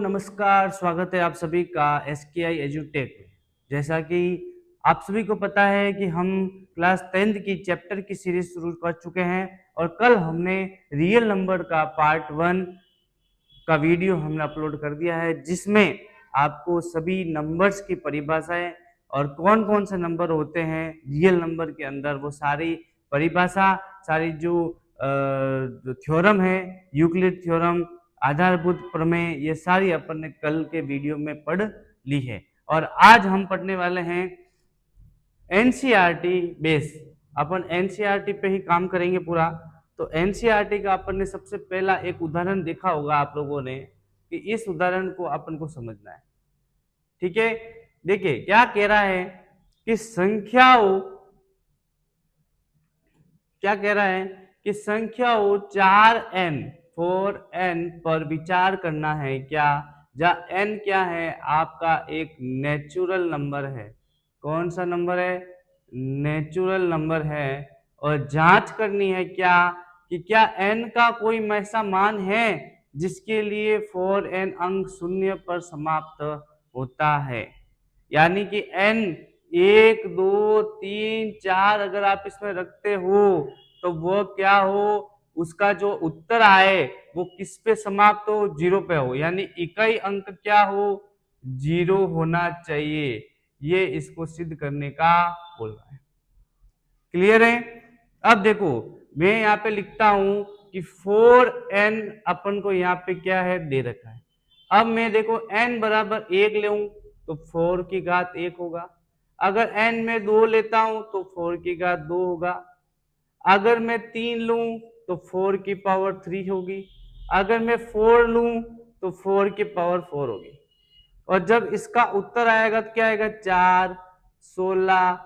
नमस्कार, स्वागत है आप सभी का SKI एजुटेक में। जैसा कि आप सभी को पता है कि हम क्लास 10th की चैप्टर की सीरीज शुरू कर चुके हैं और कल हमने रियल नंबर का पार्ट 1 का वीडियो हमने अपलोड कर दिया है, जिसमें आपको सभी नंबर्स की परिभाषाएं और कौन कौन से नंबर होते हैं रियल नंबर के अंदर, वो सारी परिभाषा, सारी जो थ्योरम है, यूक्लिड थ्योरम, आधारभूत प्रमेय, ये सारी अपन ने कल के वीडियो में पढ़ ली है। और आज हम पढ़ने वाले हैं एनसीईआरटी बेस। अपन एनसीईआरटी पे ही काम करेंगे पूरा। तो एनसीईआरटी का अपन ने सबसे पहला एक उदाहरण देखा होगा आप लोगों ने, कि इस उदाहरण को अपन को समझना है। ठीक है, देखिए क्या कह रहा है कि संख्याओं, क्या कह रहा है कि संख्याओं 4n 4n पर विचार करना है। क्या, जहां n क्या है आपका एक नेचुरल नंबर है। कौन सा नंबर है? नेचुरल नंबर है। और जांच करनी है क्या, कि क्या n का कोई ऐसा मान है जिसके लिए 4n अंक शून्य पर समाप्त होता है। यानी कि n 1 2 3 4 अगर आप इसमें रखते हो तो वो क्या हो, उसका जो उत्तर आए वो किस पे समाप्त हो? 0 पे हो। यानी इकाई अंक क्या हो? 0 होना चाहिए। ये इसको सिद्ध करने का बोल रहा है। क्लियर है? अब देखो मैं यहाँ पे लिखता हूं कि 4n अपन को यहाँ पे क्या है दे रखा है। अब मैं देखो n बराबर 1 ले तो 4 की घात 1 होगा। अगर n में 2 लेता हूं तो 4 की घात 2 होगा। अगर मैं 3 लूं तो 4 की पावर 3 होगी। अगर मैं 4 लूं तो 4 की पावर 4 होगी। और जब इसका उत्तर आएगा तो क्या आएगा? 4 16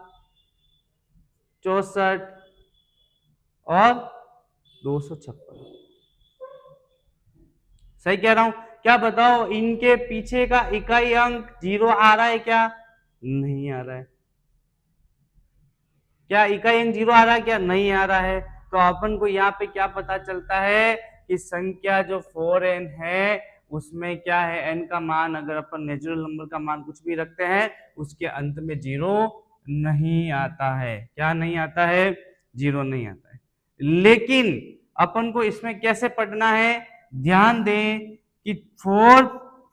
64 और 256। सही कह रहा हूं? क्या बताओ, इनके पीछे का इकाई अंक 0 आ रहा है क्या? नहीं आ रहा है। क्या इकाई अंक 0 आ रहा है क्या? नहीं आ रहा है। तो अपन को यहाँ पे क्या पता चलता है कि संख्या जो 4n है उसमें क्या है, n का मान अगर अपन नेचुरल नंबर का मान कुछ भी रखते हैं उसके अंत में 0 नहीं आता है। क्या नहीं आता है? 0 नहीं आता है। लेकिन अपन को इसमें कैसे पढ़ना है, ध्यान दें कि 4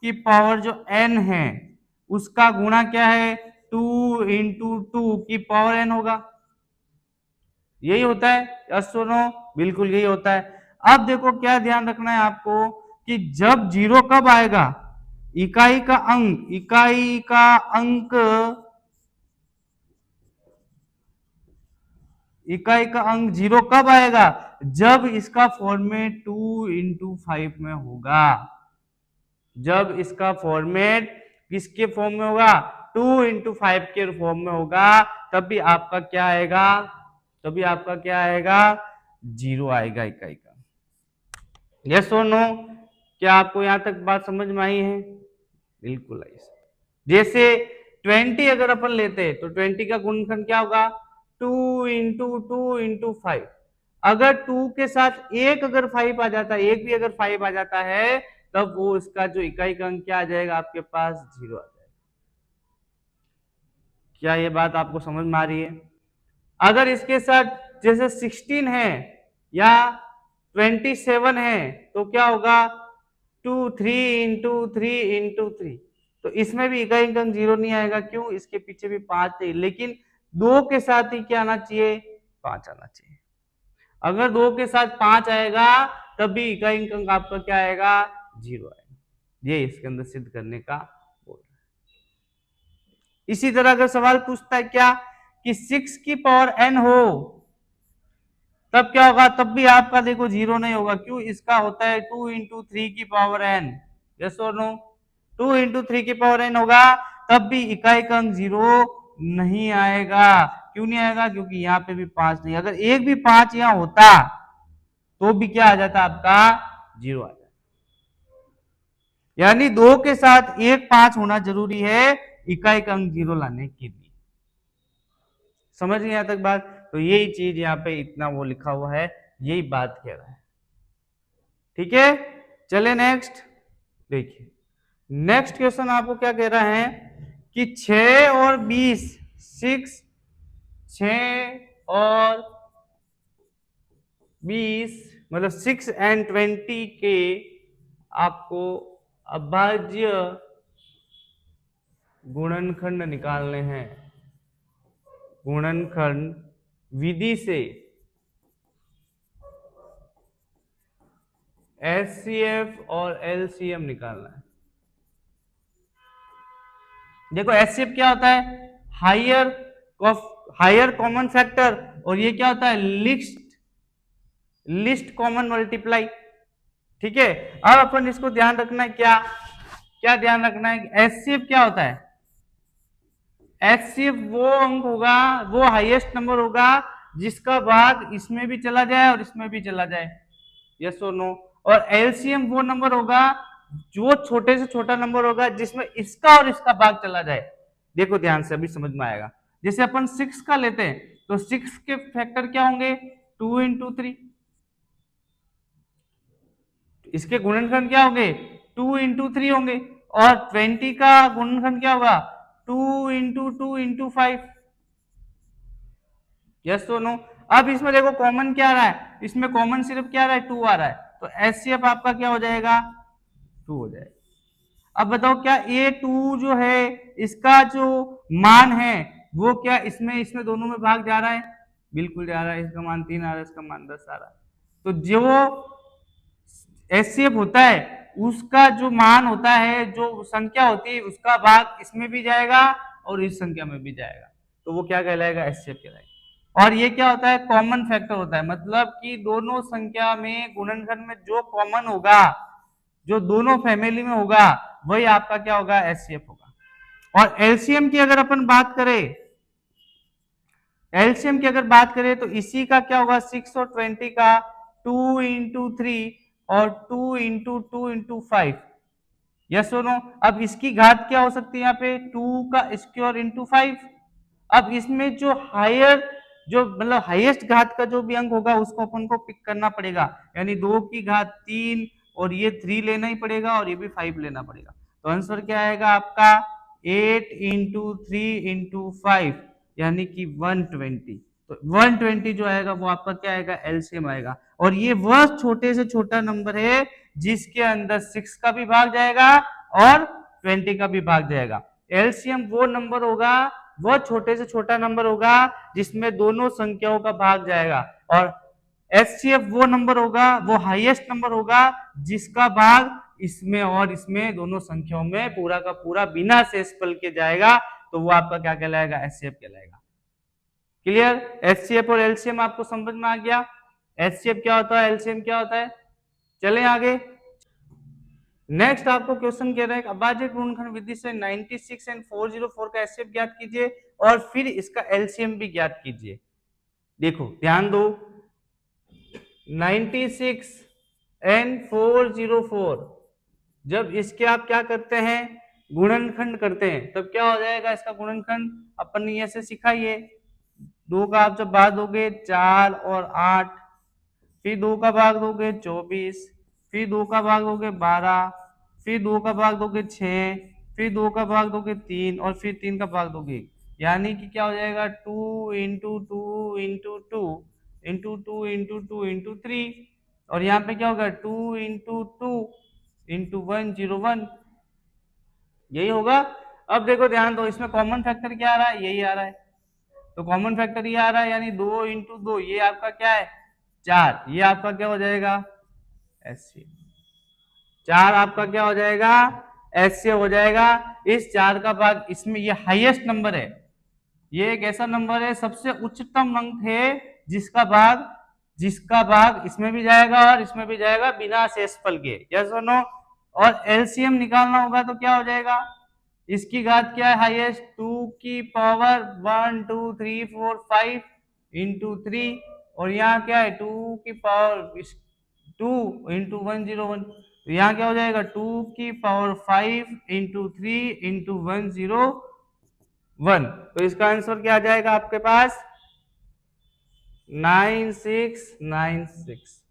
की पावर जो n है उसका गुणा क्या है? 2 इंटू 2 की पावर n होगा। यही होता है, यस और नो? बिल्कुल यही होता है। अब देखो क्या ध्यान रखना है आपको, कि जब 0 कब आएगा, इकाई का अंक, इकाई का अंक, इकाई का अंक 0 कब आएगा? जब इसका फॉर्मेट 2 इंटू 5 में होगा। जब इसका फॉर्मेट किसके फॉर्म में होगा? 2 इंटू 5 के फॉर्म में होगा। तभी आपका क्या आएगा? तभी आपका क्या आएगा? 0 आएगा इकाई का। यस और नो? क्या आपको यहां तक बात समझ में आई है? बिल्कुल आई। जैसे 20 अगर अपन लेते हैं तो 20 का गुणनखंड क्या होगा? 2 इंटू 2 इंटू 5। अगर 2 के साथ एक अगर 5 आ जाता है, एक भी अगर 5 आ जाता है, तब वो इसका जो इकाई का अंक क्या आ जाएगा आपके पास? 0 आ जाएगा। क्या ये बात आपको समझ में आ रही है? अगर इसके साथ जैसे 16 है या 27 है तो क्या होगा? 2 3 इंटू 3 इंटू 3। तो इसमें भी इकाई अंक 0 नहीं आएगा। क्यों? इसके पीछे भी 5 है, लेकिन 2 के साथ ही क्या आना चाहिए? 5 आना चाहिए। अगर 2 के साथ 5 आएगा तब भी इकाई अंक आपका क्या आएगा? 0 आएगा। ये इसके अंदर सिद्ध करने का बोल रहा है। इसी तरह अगर सवाल पूछता है क्या, कि 6 की पावर n हो तब क्या होगा? तब भी आपका देखो 0 नहीं होगा। क्यों? इसका होता है 2 इंटू 3 की पावर n। यस और नो? 2 इंटू 3 की पावर n होगा, तब भी इकाई का अंक 0 नहीं आएगा। क्यों नहीं आएगा? क्योंकि यहाँ पे भी 5 नहीं। अगर एक भी 5 यहाँ होता तो भी क्या आ जाता आपका? 0 आ जाता। यानी 2 के साथ एक 5 होना जरूरी है इकाई का अंक 0 लाने के लिए। समझ गए यहां तक बात? तो यही चीज यहाँ पे इतना वो लिखा हुआ है, यही बात कह रहा है। ठीक है, चले नेक्स्ट देखिए। नेक्स्ट क्वेश्चन आपको क्या कह रहा है कि 6 और 20, 6 और 20 मतलब 6 एंड 20 के आपको अभाज्य गुणनखंड निकालने हैं। गुणनखंड विधि से एचसीएफ और एलसीएम निकालना है। देखो एचसीएफ क्या होता है, हायर कॉमन फैक्टर, और ये क्या होता है, लिस्ट कॉमन मल्टीप्लाई। ठीक है, अब अपन इसको ध्यान रखना है, क्या क्या ध्यान रखना है, एचसीएफ क्या होता है, एचसीएफ वो अंक होगा, वो हाईएस्ट नंबर होगा जिसका भाग इसमें भी चला जाए और इसमें भी चला जाए, यस और नो। और एलसीएम वो नंबर होगा जो छोटे से छोटा नंबर होगा जिसमें इसका और इसका भाग चला जाए। देखो ध्यान से, अभी समझ में आएगा। जैसे अपन 6 का लेते हैं तो 6 के फैक्टर क्या होंगे, 2 इंटू 3, इसके गुणनखंड क्या होंगे, 2 इंटू 3 होंगे। और 20 का गुणनखंड क्या होगा, 2 इंटू 2 इंटू 5, यस तो नो। अब इसमें देखो कॉमन क्या आ रहा है, इसमें कॉमन सिर्फ क्या आ रहा है, 2 आ रहा है, तो एचसीएफ आपका क्या हो जाएगा, 2 हो जाएगा। अब बताओ क्या ये 2 जो है इसका जो मान है वो क्या इसमें इसमें दोनों में भाग जा रहा है, बिल्कुल जा रहा है। इसका मान 3 आ रहा है, इसका मान 10 आ रहा है। तो जो एचसीएफ होता है उसका जो मान होता है, जो संख्या होती है, उसका भाग इसमें भी जाएगा और इस संख्या में भी जाएगा, तो वो क्या कहलाएगा, एचसीएफ कहलाएगा। और ये क्या होता है, कॉमन फैक्टर होता है, मतलब कि दोनों संख्या में गुणनखंड में जो कॉमन होगा, जो दोनों फैमिली में होगा, वही आपका क्या होगा, एचसीएफ होगा। और एलसीएम की अगर अपन बात करें, एलसीएम की अगर बात करें तो इसी का क्या होगा, 6 और 20 का 2 इंटू 3 और 2 इंटू 2 इंटू 5, यस और नो। अब इसकी घात क्या हो सकती है, यहाँ पे 2 का स्क्वायर इंटू 5। अब इसमें जो हायर, जो मतलब हाईएस्ट घात का जो भी अंक होगा उसको अपन को पिक करना पड़ेगा, यानी 2 की घात 3 और ये 3 लेना ही पड़ेगा और ये भी 5 लेना पड़ेगा। तो आंसर क्या आएगा आपका, 8 इंटू 3 इंटू 5 यानी कि 120। तो 120 जो आएगा वो आपका क्या आएगा, एलसीएम आएगा। और ये वह छोटे से छोटा नंबर है जिसके अंदर 6 का भी भाग जाएगा और 20 का भी भाग जाएगा। एलसीएम वो नंबर होगा, वह छोटे से छोटा नंबर होगा जिसमें दोनों संख्याओं का भाग जाएगा। और एचसीएफ वो नंबर होगा, वो हाईएस्ट नंबर होगा जिसका भाग इसमें और इसमें दोनों संख्याओं में पूरा का पूरा बिना शेषफल के जाएगा, तो वो आपका क्या कहलाएगा, एचसीएफ कहलाएगा। क्लियर, एचसीएफ और एलसीएम आपको समझ में आ गया, एचसीएफ क्या होता है, एलसीएम क्या होता है। चलें आगे। नेक्स्ट आपको क्वेश्चन कह रहा है अभाज्य गुणनखंड विधि से 96 एंड 404 का एचसीएफ ज्ञात कीजिए और फिर इसका एलसीएम भी ज्ञात कीजिए। देखो ध्यान दो, 96 एंड 404 जब इसके आप क्या करते हैं, गुणनखंड करते हैं, तब क्या हो जाएगा इसका गुणनखंड, अपन ने ऐसे सीखा, ये 2 का आप जब भाग दोगे 4 और 8, फिर 2 का भाग दोगे 24, फिर 2 का भाग दोगे 12, फिर 2 का भाग दोगे 6, फिर 2 का भाग दोगे 3 और फिर 3 का भाग दोगे, यानी कि क्या हो जाएगा, 2 into 2 into 2 into 2 into 2 into 3, और यहाँ पे क्या होगा 2 इंटू 2 इंटू 101, यही होगा। अब देखो ध्यान दो, इसमें कॉमन फैक्टर क्या आ रहा है, यही आ रहा है, तो कॉमन फैक्टर ये आ रहा है, यानी 2 इंटू 2 ये आपका क्या है, 4, ये आपका क्या हो जाएगा, एचसीएफ। 4 आपका क्या हो जाएगा, एचसीएफ हो जाएगा। इस 4 का भाग इसमें, ये हाईएस्ट नंबर है, ये एक ऐसा नंबर है, सबसे उच्चतम अंक है जिसका भाग इसमें भी जाएगा और इसमें भी जाएगा बिना शेषफल के, यस और नो। और एलसीएम निकालना होगा तो क्या हो जाएगा, इसकी घात क्या है, हाईएस्ट 2 की पावर 1 2 3 4 5 इंटू 3, और यहाँ क्या है 2 की पावर 2 इंटू 101, तो यहाँ क्या हो जाएगा 2 की पावर 5 इंटू 3 इंटू 101, तो इसका आंसर क्या आ जाएगा आपके पास, 9696।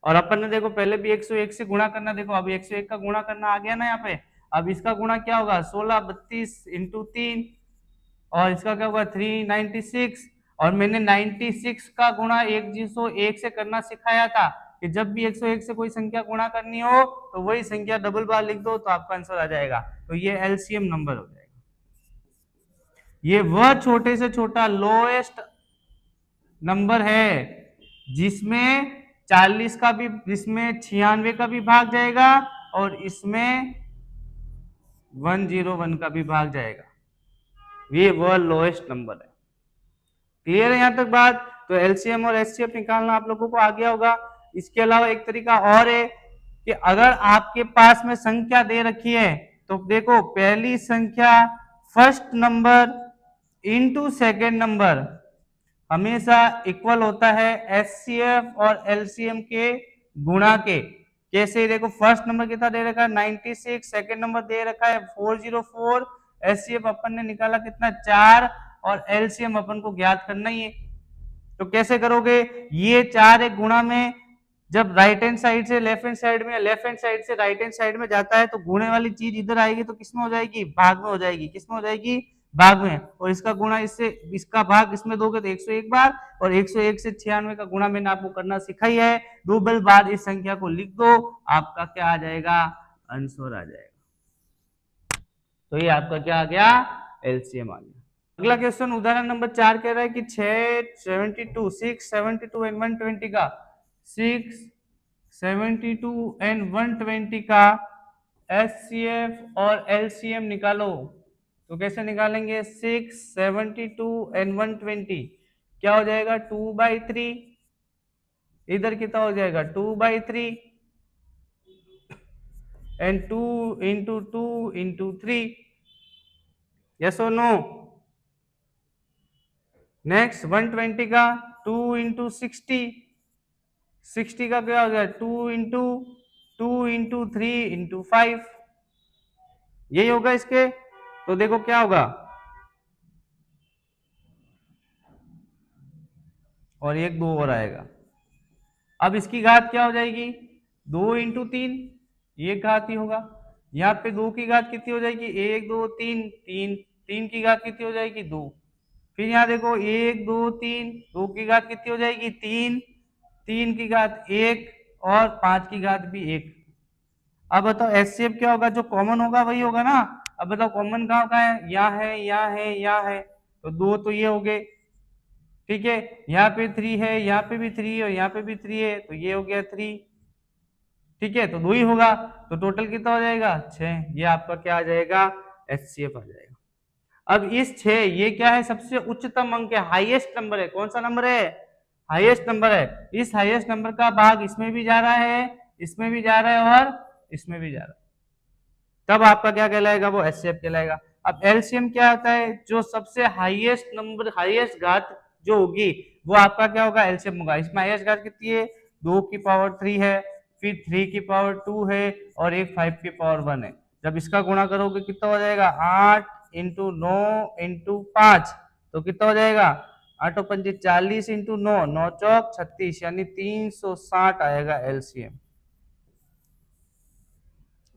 और अपन ने देखो पहले भी 101 से गुणा करना, देखो अब 101 का गुणा करना आ गया ना यहाँ पे। अब इसका गुणा क्या होगा 16 32 इंटू 3, और इसका क्या होगा 396। और मैंने 96 का गुणा 101 से करना सिखाया था कि जब भी 101 से कोई संख्या गुणा करनी हो तो वही संख्या डबल बार लिख दो तो आपका आंसर आ जाएगा। तो ये एलसीएम नंबर हो जाएगा। ये वह छोटे से छोटा लोएस्ट नंबर है जिसमें 40 का भी, जिसमें 96 का भी भाग जाएगा और इसमें 101 का भी भाग जाएगा। ये वह लोएस्ट नंबर है। क्लियर है यहां तक बात? तो एलसीएम और एचसीएफ निकालना आप लोगों को आ गया होगा। इसके अलावा एक तरीका और है कि अगर आपके पास में संख्या दे रखी है तो देखो पहली संख्या first number into second number हमेशा इक्वल होता है एचसीएफ और एलसीएम के गुणा के। कैसे? देखो फर्स्ट नंबर कितना दे रखा है 96, सेकेंड नंबर दे रखा है 404, एचसीएफ अपन ने निकाला कितना 4 और एलसीएम अपन को ज्ञात करना ही है। तो कैसे करोगे? ये 4 एक गुणा में जब राइट हैंड साइड से लेफ्ट हैंड साइड में, लेफ्ट हैंड साइड से राइट हैंड साइड में जाता है तो गुणे वाली चीज इधर आएगी तो किसमें हो जाएगी? भाग में हो जाएगी। किसमें हो जाएगी? भाग में। और इसका गुणा इससे, इसका भाग इसमें दोगे तो 101 बार, और 101 से 96 का गुणा मैंने आपको करना सिखाई है। डबल बार इस संख्या को लिख दो, आपका क्या आ जाएगा? आंसर आ जाएगा। तो ये आपका क्या आ गया? एलसीएम आ गया। अगला क्वेश्चन उदाहरण नंबर 4 कह रहा है कि 672 एंड 120 का 672 एंड 120 का एचसीएफ और एलसीएम निकालो। तो कैसे निकालेंगे? 672 एंड 120 क्या हो जाएगा? 2/3। इधर कितना हो जाएगा? 2/3 एंड 2 इंटू 2 इंटू 3। यस और नो? नेक्स्ट 120 का 2 इंटू 60, 60 का क्या हो गया? 2 इंटू 3 इंटू 5। यही होगा इसके। तो देखो क्या होगा, और एक 2 और आएगा। अब इसकी घात क्या हो जाएगी? 2 इंटू 3, ये घात ही होगा। यहाँ पे 2 की घात कितनी हो जाएगी? 1 2 3, 3 की घात कितनी हो जाएगी? 2। फिर यहाँ देखो 1 2 3, 2 की घात कितनी हो जाएगी? 3, 3 की घात 1 और 5 की घात भी 1। अब बताओ एचसीएफ क्या होगा? जो कॉमन होगा वही होगा ना। अब बताओ कॉमन कहाँ कहाँ है? यहाँ है, यहाँ है, यहाँ है। तो 2 तो ये हो गए, ठीक है। यहाँ पे 3 है, यहाँ पे भी 3 है और यहाँ पे भी 3 है, तो ये हो गया 3, ठीक है। तो 2 ही होगा, तो टोटल कितना हो जाएगा? 6। ये आपका क्या आ जाएगा? एचसीएफ आ जाएगा। अब इस 6, ये क्या है? सबसे उच्चतम अंक है, हाईएस्ट नंबर है। कौन सा नंबर है? हाईएस्ट नंबर है। इस हाईएस्ट नंबर का भाग इसमें भी जा रहा है, इसमें भी जा रहा है और इसमें भी जा रहा है, तब आपका क्या कहलाएगा? वो एचसीएफ कहलाएगा। अब एलसीएम क्या होता है? जो सबसे हाईएस्ट नंबर, हाईएस्ट घात जो होगी वो आपका क्या होगा? एलसीएम होगा। इसमें हाईएस्ट घात कितनी है? 2 की पावर 3 है, फिर 3 की पावर 2 है और एक 5 की पावर 1 है। जब इसका गुणा करोगे कितना हो जाएगा? 8 इंटू 9 इंटू 5, तो कितना हो जाएगा? 8 और 5 40 इंटू 9, 9 चौक 36, यानी 360 आएगा एलसीएम।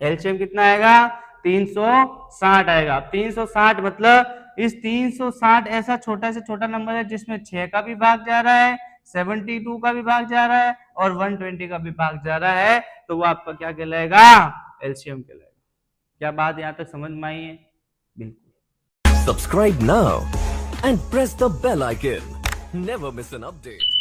एलसीएम कितना आएगा? 360 आएगा। 360 मतलब इस 360 ऐसा छोटा से छोटा नंबर है जिसमें 6 का भी भाग जा रहा है, 72 का भी भाग जा रहा है और 120 का भी भाग जा रहा है, तो वो आपका क्या कहलाएगा? एलसीएम कहलाएगा। क्या बात यहां तक समझ में आई है? बिल्कुल। Subscribe now and press the bell icon. Never miss an update.